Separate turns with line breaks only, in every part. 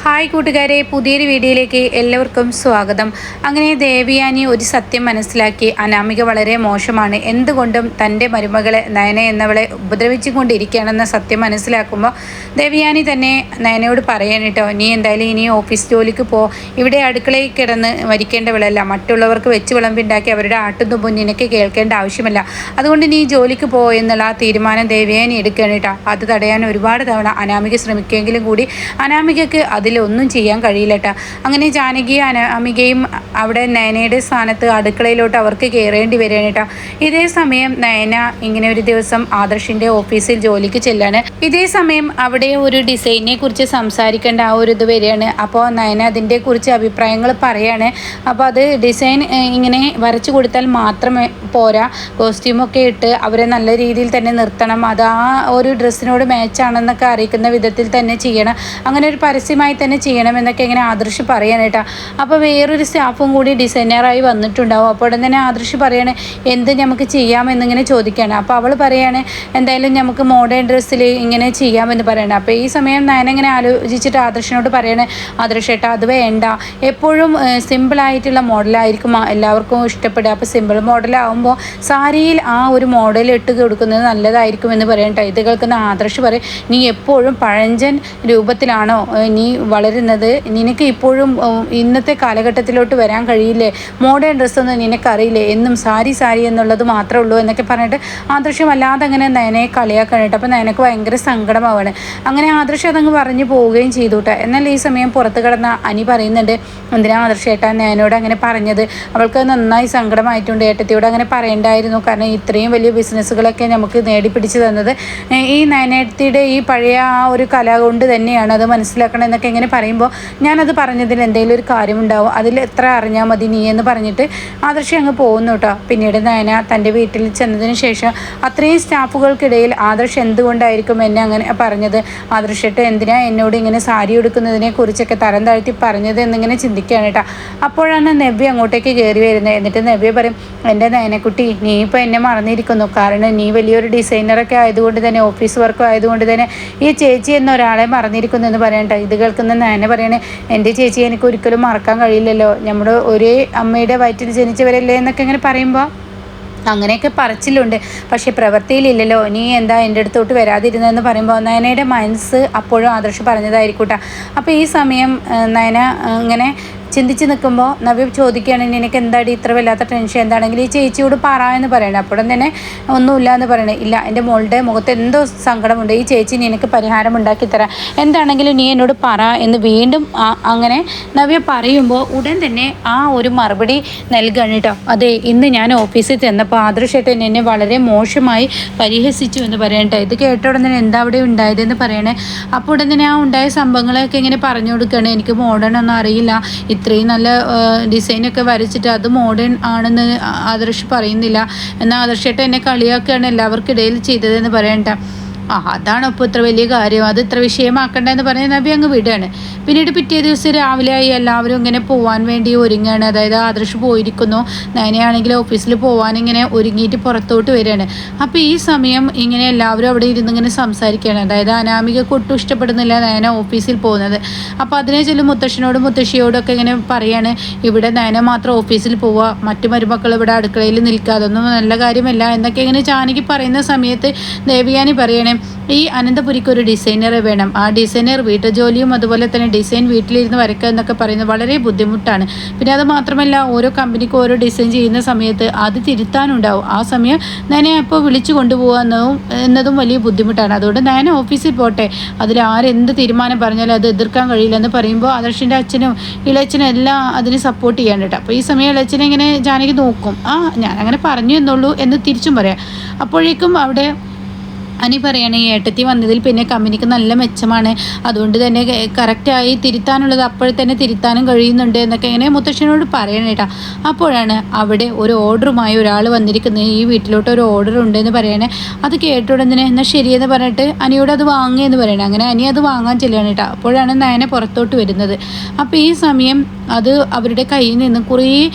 Hi കൂട്ടുകാരെ, പുതിയൊരു വീഡിയോയിലേക്ക് എല്ലാവർക്കും സ്വാഗതം. അങ്ങനെ ദേവയാനി ഒരു സത്യം മനസ്സിലാക്കി. അനാമിക വളരെ മോശമാണ്, എന്തുകൊണ്ടും തൻ്റെ മരുമകളെ നയന എന്നവളെ ഉപദ്രവിച്ചുകൊണ്ടിരിക്കുകയാണെന്ന സത്യം മനസ്സിലാക്കുമ്പോൾ ദേവയാനി തന്നെ നയനയോട് പറയാൻ കേട്ടോ, നീ എന്തായാലും ഇനി ഓഫീസ് ജോലിക്ക് പോ, ഇവിടെ അടുക്കളയിൽ കിടന്ന് മരിക്കേണ്ടവളല്ല, മറ്റുള്ളവർക്ക് വെച്ച് വിളമ്പുണ്ടാക്കി അവരുടെ ആട്ടുതുമ്പും നിനക്ക് കേൾക്കേണ്ട ആവശ്യമല്ല, അതുകൊണ്ട് നീ ജോലിക്ക് പോ എന്നുള്ള ആ തീരുമാനം ദേവയാനി എടുക്കുകയാണ് കേട്ടോ. അത് തടയാൻ ഒരുപാട് തവണ അനാമിക ശ്രമിക്കുമെങ്കിലും കൂടി അനാമികക്ക് അതിലൊന്നും ചെയ്യാൻ കഴിയില്ല കേട്ടോ. അങ്ങനെ ജാനകിയും അനാമികയും അവിടെ നയനയുടെ സ്ഥാനത്ത് അടുക്കളയിലോട്ട് അവർക്ക് കയറേണ്ടി വരികയാണ് കേട്ടോ. ഇതേ സമയം നയന ഇങ്ങനെ ഒരു ദിവസം ആദർശിൻ്റെ ഓഫീസിൽ ജോലിക്ക് ചെല്ലാണ്. ഇതേ സമയം അവിടെ ഒരു ഡിസൈനെ കുറിച്ച് സംസാരിക്കേണ്ട ആ ഒരു ഇത് വരികയാണ്. അപ്പോൾ നയന അതിൻ്റെ കുറിച്ച് അഭിപ്രായങ്ങൾ പറയാണ്. അപ്പോൾ അത് ഡിസൈൻ ഇങ്ങനെ വരച്ചു കൊടുത്താൽ മാത്രമേ പോരാ, കോസ്റ്റ്യൂമൊക്കെ ഇട്ട് അവരെ നല്ല രീതിയിൽ തന്നെ നിർത്തണം, അത് ആ ഒരു ഡ്രസ്സിനോട് മാച്ചാണെന്നൊക്കെ അറിയിക്കുന്ന വിധത്തിൽ തന്നെ ചെയ്യണം, അങ്ങനെ ഒരു പരസ്യമായി തന്നെ ചെയ്യണമെന്നൊക്കെ ഇങ്ങനെ ആദർശ് പറയാണ് കേട്ടോ. അപ്പോൾ വേറൊരു സ്റ്റാഫും കൂടി ഡിസൈനറായി വന്നിട്ടുണ്ടാവും. അപ്പോൾ ഉടൻ തന്നെ ആദർശ് പറയാണ് എന്ത് നമുക്ക് ചെയ്യാമെന്നിങ്ങനെ ചോദിക്കുകയാണ്. അപ്പോൾ അവൾ പറയാണ് എന്തായാലും നമുക്ക് മോഡേൺ ഡ്രസ്സിൽ ഇങ്ങനെ ചെയ്യാമെന്ന് പറയണം. അപ്പോൾ ഈ സമയം നയനിങ്ങനെ ആലോചിച്ചിട്ട് ആദർശിനോട് പറയണേ, ആദർശേട്ടാ അത് വേണ്ട, എപ്പോഴും സിമ്പിളായിട്ടുള്ള മോഡലായിരിക്കും എല്ലാവർക്കും ഇഷ്ടപ്പെടുക, അപ്പോൾ സിമ്പിൾ മോഡലാകുമ്പോൾ സാരിയിൽ ആ ഒരു മോഡൽ ഇട്ട് കൊടുക്കുന്നത് നല്ലതായിരിക്കും എന്ന് പറയട്ടെ. ഇത് കേൾക്കുന്ന ആദർശ് പറയും, നീ എപ്പോഴും പഴഞ്ചൻ രൂപത്തിലാണോ നീ വളരുന്നത്, നിനക്ക് ഇപ്പോഴും ഇന്നത്തെ കാലഘട്ടത്തിലോട്ട് വരാൻ കഴിയില്ലേ, മോഡേൺ ഡ്രസ്സൊന്നും നിനക്കറിയില്ലേ, എന്നും സാരി സാരി എന്നുള്ളത് മാത്രമേ ഉള്ളൂ എന്നൊക്കെ പറഞ്ഞിട്ട് ആദർശം അല്ലാതെ അങ്ങനെ നയനയെ കളിയാക്കാനായിട്ട്. അപ്പോൾ നയനക്ക് ഭയങ്കര സങ്കടമാവാണ്. അങ്ങനെ ആദർശം അതങ്ങ് പറഞ്ഞു പോവുകയും ചെയ്തു കേട്ടോ. എന്നാൽ ഈ സമയം പുറത്ത് കിടന്ന അനി പറയുന്നുണ്ട്, എന്തിനാ ആദർശേട്ടാ നയനോട് അങ്ങനെ പറഞ്ഞത്, അവൾക്ക് നന്നായി സങ്കടമായിട്ടുണ്ട്, ഏട്ടത്തിയോട് അങ്ങനെ പറയേണ്ടായിരുന്നു, കാരണം ഇത്രയും വലിയ ബിസിനസ്സുകളൊക്കെ നമുക്ക് നേടിപ്പിടിച്ച് തന്നത് ഈ നയനേട്ടത്തിയുടെ ഈ പഴയ ആ ഒരു കല കൊണ്ട് തന്നെയാണ്, അത് മനസ്സിലാക്കണം എന്നൊക്കെ ഇങ്ങനെ പറയുമ്പോൾ ഞാനത് പറഞ്ഞതിൽ എന്തെങ്കിലും ഒരു കാര്യമുണ്ടാവും, അതിൽ എത്ര അറിഞ്ഞാൽ മതി നീ എന്ന് പറഞ്ഞിട്ട് ആദർശം അങ്ങ് പോകുന്നു കേട്ടോ. പിന്നീട് നയന തൻ്റെ വീട്ടിൽ ചെന്നതിന് ശേഷം അത്രയും സ്റ്റാഫുകൾക്കിടയിൽ ആദർശ് എന്തുകൊണ്ടായിരിക്കും എന്നെ അങ്ങനെ പറഞ്ഞത്, ആദർശട്ട് എന്തിനാ എന്നോട് ഇങ്ങനെ സാരി എടുക്കുന്നതിനെ കുറിച്ചൊക്കെ തരം താഴ്ത്തി പറഞ്ഞത് എന്നിങ്ങനെ ചിന്തിക്കുകയാണ് കേട്ടോ. അപ്പോഴാണ് നവ്യ അങ്ങോട്ടേക്ക് കയറി വരുന്നത്. എന്നിട്ട് നവ്യ പറയും, എൻ്റെ നയനക്കുട്ടി നീ ഇപ്പോൾ എന്നെ മറന്നിരിക്കുന്നു, കാരണം നീ വലിയൊരു ഡിസൈനറൊക്കെ ആയതുകൊണ്ട് തന്നെ ഓഫീസ് വർക്കും ആയതുകൊണ്ട് തന്നെ ഈ ചേച്ചി എന്നൊരാളെ മറന്നിരിക്കുന്നു എന്ന് പറയണ്ട. ഇത് കേൾക്കുന്ന നയന പറയണേ, എൻ്റെ ചേച്ചി എനിക്ക് ഒരിക്കലും മറക്കാൻ കഴിയില്ലല്ലോ, നമ്മുടെ ഒരേ അമ്മയുടെ വയറ്റിൽ ജനിച്ചവരല്ലേ എന്നൊക്കെ ഇങ്ങനെ പറയുമ്പോൾ അങ്ങനെയൊക്കെ പറച്ചിലുണ്ട്, പക്ഷേ പ്രവൃത്തിയിലില്ലല്ലോ, നീ എന്താ എൻ്റെ അടുത്തോട്ട് വരാതിരുന്നതെന്ന് പറയുമ്പോൾ നയനയുടെ മനസ്സ് അപ്പോഴും ആദർശ് പറഞ്ഞതായിരിക്കൂട്ടാ. അപ്പോൾ ഈ സമയം നയന ഇങ്ങനെ ചിന്തിച്ച് നിൽക്കുമ്പോൾ നവ്യ ചോദിക്കുകയാണ്, നിനക്ക് എന്താടി ഇത്ര വല്ലാത്ത ടെൻഷൻ, എന്താണെങ്കിൽ ഈ ചേച്ചിയോട് പറ എന്ന് പറയണേ. അപ്പോഴും തന്നെ ഒന്നുമില്ല എന്ന് പറയണേ. ഇല്ല, എൻ്റെ മോളുടെ മുഖത്ത് എന്തോ സങ്കടമുണ്ട്, ഈ ചേച്ചി നിനക്ക് പരിഹാരം ഉണ്ടാക്കി തരാം, എന്താണെങ്കിലും നീ എന്നോട് പറ എന്ന് വീണ്ടും അങ്ങനെ നവ്യ പറയുമ്പോൾ ഉടൻ തന്നെ ആ ഒരു മറുപടി നൽകണം കേട്ടോ. അതെ, ഇന്ന് ഞാൻ ഓഫീസിൽ ചെന്നപ്പോൾ ആദർശേട്ടൻ എന്നെ വളരെ മോശമായി പരിഹസിച്ചു എന്ന് പറയട്ടെ. ഇത് കേട്ട ഉടൻ തന്നെ എന്താ അവിടെ ഉണ്ടായതെന്ന് പറയണേ. അപ്പോൾ ഉടൻ തന്നെ ആ ഉണ്ടായ സംഭവങ്ങളൊക്കെ ഇങ്ങനെ പറഞ്ഞു കൊടുക്കുകയാണ്, എനിക്ക് മോഡേൺ ഒന്നും അറിയില്ല, ഇത്രയും നല്ല ഡിസൈനൊക്കെ വരച്ചിട്ട് അത് മോഡേൺ ആണെന്ന് ആദർശ് പറയുന്നില്ല, എന്നാൽ ആദർശേട്ടൻ എന്നെ കളിയാക്കുകയാണ് എല്ലാവർക്കിടയിൽ ചെയ്തതെന്ന് പറയണ്ട. അതാണ് അപ്പോൾ ഇത്ര വലിയ കാര്യം, അത് ഇത്ര വിഷയമാക്കണ്ട എന്ന് പറഞ്ഞ് നബി അങ്ങ് വിടുകയാണ്. പിന്നീട് പിറ്റേ ദിവസം രാവിലെ ആയി, എല്ലാവരും ഇങ്ങനെ പോകാൻ വേണ്ടി ഒരുങ്ങുകയാണ്. അതായത് ആദർശ് പോയിരിക്കുന്നു, നയനയാണെങ്കിൽ ഓഫീസിൽ പോകാൻ ഇങ്ങനെ ഒരുങ്ങിയിട്ട് പുറത്തോട്ട് വരികയാണ്. അപ്പോൾ ഈ സമയം ഇങ്ങനെ എല്ലാവരും അവിടെ ഇരുന്ന് ഇങ്ങനെ സംസാരിക്കുകയാണ്. അതായത് അനാമികക്ക് ഒട്ടും ഇഷ്ടപ്പെടുന്നില്ല നയന ഓഫീസിൽ പോകുന്നത്. അപ്പോൾ അതിനെ ചൊല്ലും മുത്തശ്ശനോടും മുത്തശ്ശിയോടൊക്കെ ഇങ്ങനെ പറയാണ്, ഇവിടെ നയന മാത്രം ഓഫീസിൽ പോവുക, മറ്റു മരുമക്കൾ ഇവിടെ അടുക്കളയിൽ നിൽക്കുക, അതൊന്നും നല്ല കാര്യമല്ല എന്നൊക്കെ ഇങ്ങനെ ജാനകി പറയുന്ന സമയത്ത് ദേവയാനി പറയണേ, ഈ അനന്തപുരിക്ക് ഒരു ഡിസൈനറെ വേണം, ആ ഡിസൈനർ വീട്ടുജോലിയും അതുപോലെ തന്നെ ഡിസൈൻ വീട്ടിലിരുന്ന് വരയ്ക്കുക എന്നൊക്കെ പറയുന്നത് വളരെ ബുദ്ധിമുട്ടാണ്, പിന്നെ അത് മാത്രമല്ല ഓരോ കമ്പനിക്ക് ഓരോ ഡിസൈൻ ചെയ്യുന്ന സമയത്ത് അത് തിരുത്താനുണ്ടാവും, ആ സമയം നയനെ അപ്പോൾ വിളിച്ചു കൊണ്ടുപോകുക എന്നതും വലിയ ബുദ്ധിമുട്ടാണ്, അതുകൊണ്ട് നയന ഓഫീസിൽ പോട്ടെ, അതിൽ ആരെന്ത് തീരുമാനം പറഞ്ഞാലും അത് എതിർക്കാൻ കഴിയില്ലെന്ന് പറയുമ്പോൾ ആദർശിൻ്റെ അച്ഛനും ഇളയച്ഛനും എല്ലാം അതിന് സപ്പോർട്ട് ചെയ്യാൻ കേട്ടോ. അപ്പോൾ ഈ സമയം ഇളയച്ഛനെ ഇങ്ങനെ ജാനകി നോക്കും, ഞാനങ്ങനെ പറഞ്ഞു എന്നുള്ളൂ എന്ന് തിരിച്ചും പറയാം. അപ്പോഴേക്കും അവിടെ അനി പറയാണ്, ഈ ഏട്ടത്തി വന്നതിൽ പിന്നെ കമ്പനിക്ക് നല്ല മെച്ചമാണ്, അതുകൊണ്ട് തന്നെ കറക്റ്റായി തിരുത്താനുള്ളത് അപ്പോഴെ തന്നെ തിരുത്താനും കഴിയുന്നുണ്ട് എന്നൊക്കെ ഇങ്ങനെ മുത്തശ്ശനോട് പറയണം കേട്ടോ. അപ്പോഴാണ് അവിടെ ഒരു ഓർഡറുമായി ഒരാൾ വന്നിരിക്കുന്നത്, ഈ വീട്ടിലോട്ട് ഒരു ഓർഡർ ഉണ്ടെന്ന് പറയണേ. അത് കേട്ടുടനെ എന്നാൽ ശരിയെന്ന് പറഞ്ഞിട്ട് അനിയോട് അത് വാങ്ങിയെന്ന് പറയണേ. അങ്ങനെ അനി അത് വാങ്ങാൻ ചെല്ലുകയാണ് കേട്ടോ. അപ്പോഴാണ് നയനെ പുറത്തോട്ട് വരുന്നത്. അപ്പോൾ ഈ സമയം അത് അവരുടെ കയ്യിൽ നിന്ന് കുറേ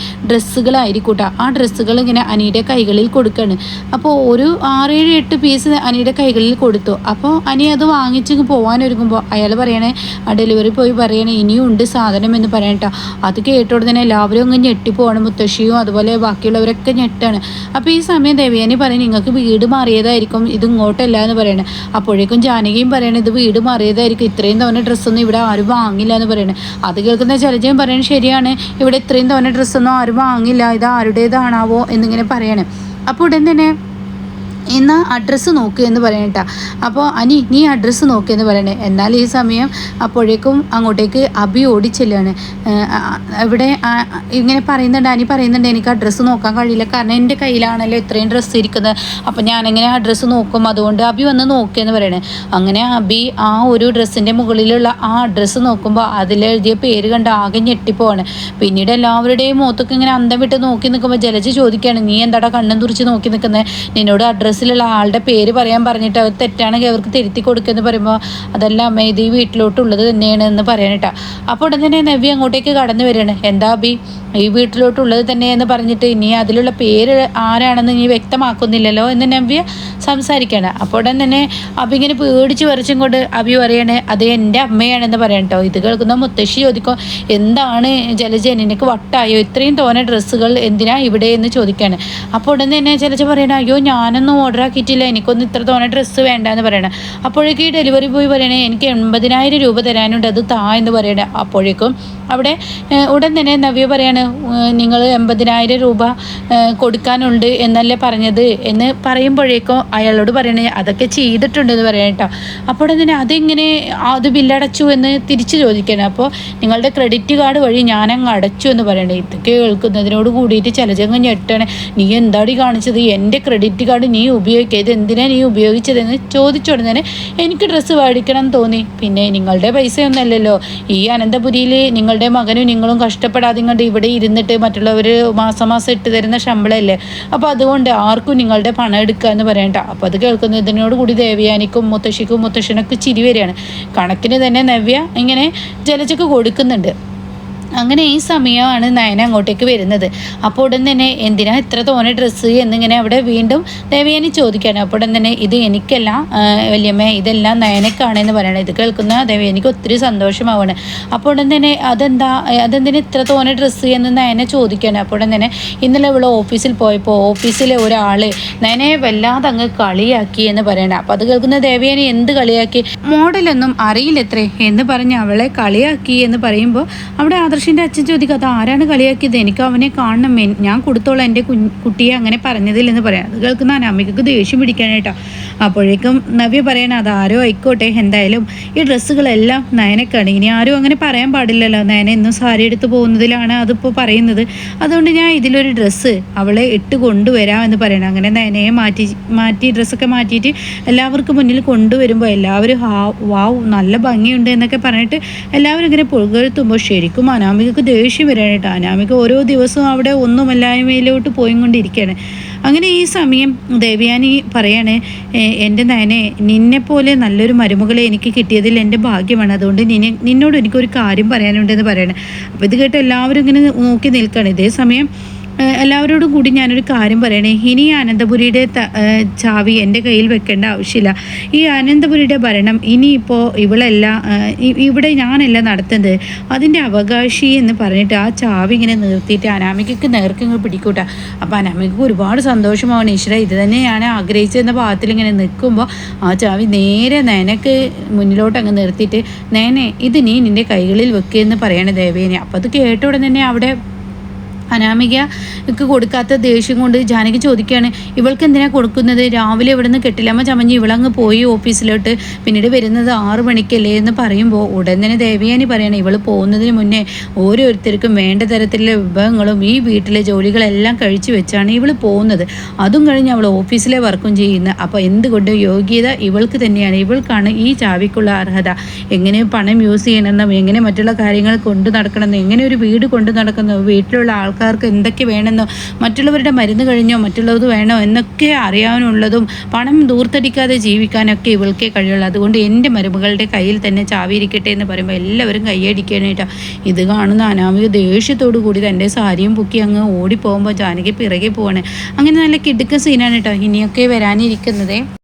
ഡ്രസ്സുകളായിരിക്കൂട്ടോ. ആ ഡ്രസ്സുകൾ ഇങ്ങനെ അനിയുടെ കൈകളിൽ കൊടുക്കുകയാണ്. അപ്പോൾ ഒരു 6-7-8 പീസ് അനിയുടെ കൈകളിൽ കൊടുത്തു. അപ്പോൾ അനി അത് വാങ്ങിച്ച് പോകാനൊരുങ്ങുമ്പോൾ അയാൾ പറയണേ, ആ ഡെലിവറി പോയി പറയണേ ഇനിയും ഉണ്ട് സാധനം എന്ന് പറയട്ടോ. അത് കേട്ടോടെ തന്നെ എല്ലാവരും അങ്ങ് ഞെട്ടിപ്പോവാണ്. മുത്തശ്ശിയും അതുപോലെ ബാക്കിയുള്ളവരൊക്കെ ഞെട്ടാണ്. അപ്പോൾ ഈ സമയം ദേവയാനി പറയും, നിങ്ങൾക്ക് വീട് മാറിയതായിരിക്കും, ഇത് ഇങ്ങോട്ടല്ല എന്ന് പറയണേ. അപ്പോഴേക്കും ജാനകിയും പറയണേ, ഇത് വീട് മാറിയതായിരിക്കും, ഇത്രയും തോന്നെ ഡ്രസ്സൊന്നും ഇവിടെ ആരും വാങ്ങില്ല എന്ന് പറയണേ. അത് കേൾക്കുന്ന ജലജയും പറയണേ, ശരിയാണ്, ഇവിടെ ഇത്രയും തോന്നെ ഡ്രസ്സൊന്നും ആരും വാങ്ങില്ല, ഇത് ആരുടേതാണാവോ എന്നിങ്ങനെ പറയണേ. അപ്പോൾ ഉടൻ തന്നെ ഇന്ന് അഡ്രസ്സ് നോക്കുക എന്ന് പറയണേട്ടാ. അപ്പോൾ അനി നീ അഡ്രസ്സ് നോക്കിയെന്ന് പറയണേ. എന്നാൽ ഈ സമയം അപ്പോഴേക്കും അങ്ങോട്ടേക്ക് അബി ഓടിച്ചെല്ലാണ്. ഇവിടെ ഇങ്ങനെ പറയുന്നുണ്ട്, അനി പറയുന്നുണ്ട്, എനിക്ക് അഡ്രസ്സ് നോക്കാൻ കഴിയില്ല, കാരണം എൻ്റെ കയ്യിലാണല്ലോ ഇത്രയും ഡ്രസ്സ് ഇരിക്കുന്നത്, അപ്പം ഞാനെങ്ങനെ അഡ്രസ്സ് നോക്കും, അതുകൊണ്ട് അബി വന്ന് നോക്കിയെന്ന് പറയണേ. അങ്ങനെ അബി ആ ഒരു ഡ്രസ്സിൻ്റെ മുകളിലുള്ള ആ അഡ്രസ്സ് നോക്കുമ്പോൾ അതിലെഴുതിയ പേര് കണ്ട് ആകെ ഞെട്ടിപ്പോവാണ്. പിന്നീട് എല്ലാവരുടെയും മുഖത്തൊക്കെ ഇങ്ങനെ അന്തം വിട്ട് നോക്കി നിൽക്കുമ്പോൾ ജലജ ചോദിക്കുകയാണ്, നീ എന്താടാ കണ്ണും തുറിച്ച് നോക്കി നിൽക്കുന്നത്, നിന്നോട് അഡ്രസ്സ് ആളുടെ പേര് പറയാൻ പറഞ്ഞിട്ട് അത് തെറ്റാണെങ്കിൽ അവർക്ക് തിരുത്തി കൊടുക്കുമെന്ന് പറയുമ്പോൾ അതല്ല അമ്മ, ഇത് ഈ വീട്ടിലോട്ടുള്ളത് തന്നെയാണ് എന്ന് പറയാനിട്ടാ. അപ്പോൾ ഉടൻ തന്നെ നവ്യ അങ്ങോട്ടേക്ക് കടന്നു വരികയാണ്. എന്താ അബി, ഈ വീട്ടിലോട്ടുള്ളത് തന്നെയെന്ന് പറഞ്ഞിട്ട് ഇനി അതിലുള്ള പേര് ആരാണെന്ന് നീ വ്യക്തമാക്കുന്നില്ലല്ലോ എന്ന് നവ്യ സംസാരിക്കുകയാണ്. അപ്പോൾ ഉടൻ തന്നെ അബി ഇങ്ങനെ പേടിച്ച് വരച്ചും കൊണ്ട് അബി പറയണേ, അത് എൻ്റെ അമ്മയാണെന്ന് പറയട്ടോ. ഇത് കേൾക്കുന്ന മുത്തശ്ശി ചോദിക്കും, എന്താണ് ജലജ, നിനക്ക് വട്ടായോ, ഇത്രയും തോന്നെ ഡ്രസ്സുകൾ എന്തിനാ ഇവിടെ എന്ന് ചോദിക്കുകയാണ്. അപ്പോൾ ഉടൻ തന്നെ ജലജ പറയണേ, അയ്യോ ഞാനൊന്നും ഓർഡർ ആക്കിയിട്ടില്ല, എനിക്കൊന്നും ഇത്ര തോന്നെ ഡ്രസ്സ് വേണ്ട എന്ന് പറയണം. അപ്പോഴേക്കും ഈ ഡെലിവറി ബോയ് പറയണേ, എനിക്ക് 80,000 രൂപ തരാനുണ്ട്, അത് താ എന്ന് പറയണേ. അപ്പോഴേക്കും അവിടെ ഉടൻ തന്നെ നവ്യ പറയാണ്, നിങ്ങൾ 80,000 രൂപ കൊടുക്കാനുണ്ട് എന്നല്ലേ പറഞ്ഞത് എന്ന് പറയുമ്പോഴേക്കും അയാളോട് പറയണേ, അതൊക്കെ ചെയ്തിട്ടുണ്ടെന്ന് പറയാം കേട്ടോ. അപ്പോൾ തന്നെ അതെങ്ങനെ അത് ബില്ലടച്ചു എന്ന് തിരിച്ച് ചോദിക്കണം. അപ്പോൾ നിങ്ങളുടെ ക്രെഡിറ്റ് കാർഡ് വഴി ഞാനങ്ങ് അടച്ചു എന്ന് പറയണേ. ഇത് കേൾക്കുന്നതിനോട് കൂടിയിട്ട് ചിലജങ്ങ് ഞെട്ടണേ, നീ എന്താടി കാണിച്ചത്, എൻ്റെ ക്രെഡിറ്റ് കാർഡ് നീ ഉപയോഗിക്കുക, എന്തിനാണ് നീ ഉപയോഗിച്ചതെന്ന് ചോദിച്ചുടനെ എനിക്ക് ഡ്രസ്സ് മേടിക്കണം തോന്നി, പിന്നെ നിങ്ങളുടെ പൈസയൊന്നുമല്ലല്ലോ, ഈ അനന്തപുരിയിൽ നിങ്ങളുടെ മകനും നിങ്ങളും കഷ്ടപ്പെടാതെ ഇങ്ങോട്ട് ഇവിടെ ഇരുന്നിട്ട് മറ്റുള്ളവർ മാസം മാസം ഇട്ട് തരുന്ന ശമ്പളമല്ലേ, അപ്പോൾ അതുകൊണ്ട് ആർക്കും നിങ്ങളുടെ പണം എടുക്കുക എന്ന് പറയണ്ട. അപ്പോൾ അത് കേൾക്കുന്നതിനോട് കൂടി ദേവയാനിക്കും മുത്തശ്ശിക്കും മുത്തശ്ശനൊക്കെ ചിരി വരികയാണ്. കണക്കിന് തന്നെ നവ്യ ഇങ്ങനെ ജലജക്ക് കൊടുക്കുന്നുണ്ട്. അങ്ങനെ ഈ സമയമാണ് നയന അങ്ങോട്ടേക്ക് വരുന്നത്. അപ്പോൾ ഉടൻ തന്നെ എന്തിനാ ഇത്ര തോന്നെ ഡ്രസ്സ് എന്നിങ്ങനെ അവിടെ വീണ്ടും ദേവയാനി ചോദിക്കുകയാണ്. അപ്പോൾ ഉടൻ തന്നെ ഇത് എനിക്കല്ല വല്യമ്മ, ഇതെല്ലാം നയനക്കാണെന്ന് പറയണം. ഇത് കേൾക്കുന്ന ദേവയാനിക്ക് ഒത്തിരി സന്തോഷമാവാണ്. അപ്പോൾ ഉടൻ തന്നെ അതെന്തിനാ ഇത്ര തോന്നെ ഡ്രസ്സ് എന്ന് നയന ചോദിക്കുകയാണ്. അപ്പോൾ ഉടൻ തന്നെ ഇന്നലെ ഇവിടെ ഓഫീസിൽ പോയപ്പോൾ ഓഫീസിലെ ഒരാൾ നയനയെ വല്ലാതെ അങ്ങ് കളിയാക്കി എന്ന് പറയണം. അപ്പോൾ അത് കേൾക്കുന്ന ദേവയാനി, എന്ത് കളിയാക്കി, മോഡലൊന്നും അറിയില്ലത്രേ എന്ന് പറഞ്ഞ് അവളെ കളിയാക്കി എന്ന് പറയുമ്പോൾ അവിടെ ആദർശിൻ്റെ അച്ഛൻ ചോദിക്കുക, അത് ആരാണ് കളിയാക്കിയത്, എനിക്ക് അവനെ കാണണം, ഞാൻ കൊടുത്തോളാം എൻ്റെ കുട്ടിയെ അങ്ങനെ പറഞ്ഞതില്ലെന്ന് പറയാം. അത് കേൾക്കുന്ന അനാമികക്ക് ദേഷ്യം പിടിക്കാനായിട്ടോ. അപ്പോഴേക്കും നവ്യ പറയണം, അതാരോ ആയിക്കോട്ടെ, എന്തായാലും ഈ ഡ്രസ്സുകളെല്ലാം നയനക്കാണ്, ഇനി ആരും അങ്ങനെ പറയാൻ പാടില്ലല്ലോ, നയന എന്നും സാരി എടുത്ത് പോകുന്നതിലാണ് അതിപ്പോൾ പറയുന്നത്, അതുകൊണ്ട് ഞാൻ ഇതിലൊരു ഡ്രസ്സ് അവളെ ഇട്ട് കൊണ്ടുവരാം എന്ന് പറയണം. അങ്ങനെ നയനയെ മാറ്റി ഡ്രസ്സൊക്കെ മാറ്റിയിട്ട് എല്ലാവർക്കും മുന്നിൽ കൊണ്ടുവരുമ്പോൾ എല്ലാവരും വാവ് നല്ല ഭംഗിയുണ്ട് എന്നൊക്കെ പറഞ്ഞിട്ട് എല്ലാവരും ഇങ്ങനെ പുകഴ്ത്തുമ്പോൾ ശരിക്കും അനാമികക്ക് ദേഷ്യം വരാനായിട്ട്. അനാമിക ഓരോ ദിവസവും അവിടെ ഒന്നുമല്ലായ്മയിലോട്ട് പോയിക്കൊണ്ടിരിക്കുകയാണ്. അങ്ങനെ ഈ സമയം ദേവയാനി പറയാണ്, എൻ്റെ നയനെ, നിന്നെപ്പോലെ നല്ലൊരു മരുമകളെ എനിക്ക് കിട്ടിയതിൽ എൻ്റെ ഭാഗ്യമാണ്, അതുകൊണ്ട് നിന്നോട് എനിക്കൊരു കാര്യം പറയാനുണ്ടെന്ന് പറയണേ. അപ്പോൾ ഇത് കേട്ട് എല്ലാവരും ഇങ്ങനെ നോക്കി നിൽക്കുകയാണ്. ഇതേ സമയം എല്ലാവരോടും കൂടി ഞാനൊരു കാര്യം പറയണേ, ഇനി അനന്തപുരിയുടെ ചാവി എൻ്റെ കയ്യിൽ വെക്കേണ്ട ആവശ്യമില്ല. ഈ അനന്തപുരിയുടെ ഭരണം ഇനിയിപ്പോൾ ഇവിടെ ഞാനല്ല നടത്തുന്നത്, അതിൻ്റെ അവകാശി എന്ന് പറഞ്ഞിട്ട് ആ ചാവി ഇങ്ങനെ നിർത്തിയിട്ട് അനാമികയ്ക്ക് നേർക്കിങ്ങ് പിടിക്കൂട്ട. അപ്പോൾ അനാമികയ്ക്ക് ഒരുപാട് സന്തോഷമാവണം. ഈശ്വര, ഇത് തന്നെയാണ് ആഗ്രഹിച്ചതെന്ന ഭാഗത്തിൽ ഇങ്ങനെ നിൽക്കുമ്പോൾ ആ ചാവി നേരെ നയനക്ക് മുന്നിലോട്ട് അങ്ങ് നിർത്തിയിട്ട്, നയനെ ഇത് നീ നിൻ്റെ കൈകളിൽ വെക്കുകയെന്ന് പറയണേ ദേവേനെ. അപ്പോൾ അത് കേട്ട ഉടൻ തന്നെ അവിടെ അനാമികക്ക് കൊടുക്കാത്ത ദേഷ്യം കൊണ്ട് ജാനകി ചോദിക്കുകയാണ്, ഇവൾക്ക് എന്തിനാണ് കൊടുക്കുന്നത്, രാവിലെ ഇവിടെ നിന്ന് കെട്ടിലമ്മ ചമഞ്ഞ് ഇവളങ്ങ് പോയി ഓഫീസിലോട്ട്, പിന്നീട് വരുന്നത് 6 മണിക്കല്ലേ എന്ന് പറയുമ്പോൾ ഉടൻ തന്നെ ദേവയാനി പറയണം, ഇവൾ പോകുന്നതിന് മുന്നേ ഓരോരുത്തർക്കും വേണ്ട തരത്തിലുള്ള വിഭവങ്ങളും ഈ വീട്ടിലെ ജോലികളെല്ലാം കഴിച്ചു വെച്ചാണ് ഇവൾ പോകുന്നത്, അതും കഴിഞ്ഞ് അവൾ ഓഫീസിലെ വർക്കും ചെയ്യുന്നത്. അപ്പോൾ എന്തുകൊണ്ട് യോഗ്യത ഇവൾക്ക് തന്നെയാണ്, ഇവൾക്കാണ് ഈ ചാവിക്കുള്ള അർഹത. എങ്ങനെ പണം യൂസ് ചെയ്യണമെന്നും എങ്ങനെ മറ്റുള്ള കാര്യങ്ങൾ കൊണ്ടു നടക്കണമെന്നും എങ്ങനെ ഒരു വീട് കൊണ്ടു നടക്കുന്നു, വീട്ടിലുള്ള ആൾക്കാർക്ക് എന്തൊക്കെ വേണമെന്നോ മറ്റുള്ളവരുടെ മരുന്ന് കഴിഞ്ഞോ മറ്റുള്ളത് വേണോ എന്നൊക്കെ അറിയാനുള്ളതും പണം ദൂർത്തടിക്കാതെ ജീവിക്കാനൊക്കെ ഇവൾക്കേ കഴിയുള്ളൂ. അതുകൊണ്ട് എൻ്റെ മരുമകളുടെ കയ്യിൽ തന്നെ ചാവിയിരിക്കട്ടെ എന്ന് പറയുമ്പോൾ എല്ലാവരും കൈയടിക്കാനായിട്ടാണ്. ഇത് കാണുന്ന അനാമിക ദേഷ്യത്തോടു കൂടി തൻ്റെ സാരിയും പൊക്കി അങ്ങ് ഓടിപ്പോകുമ്പോൾ ജാനകി പിറകെ പോവാണ്. അങ്ങനെ നല്ല കിടുക്ക സീനാണ് കേട്ടോ ഇനിയൊക്കെ വരാനിരിക്കുന്നത്.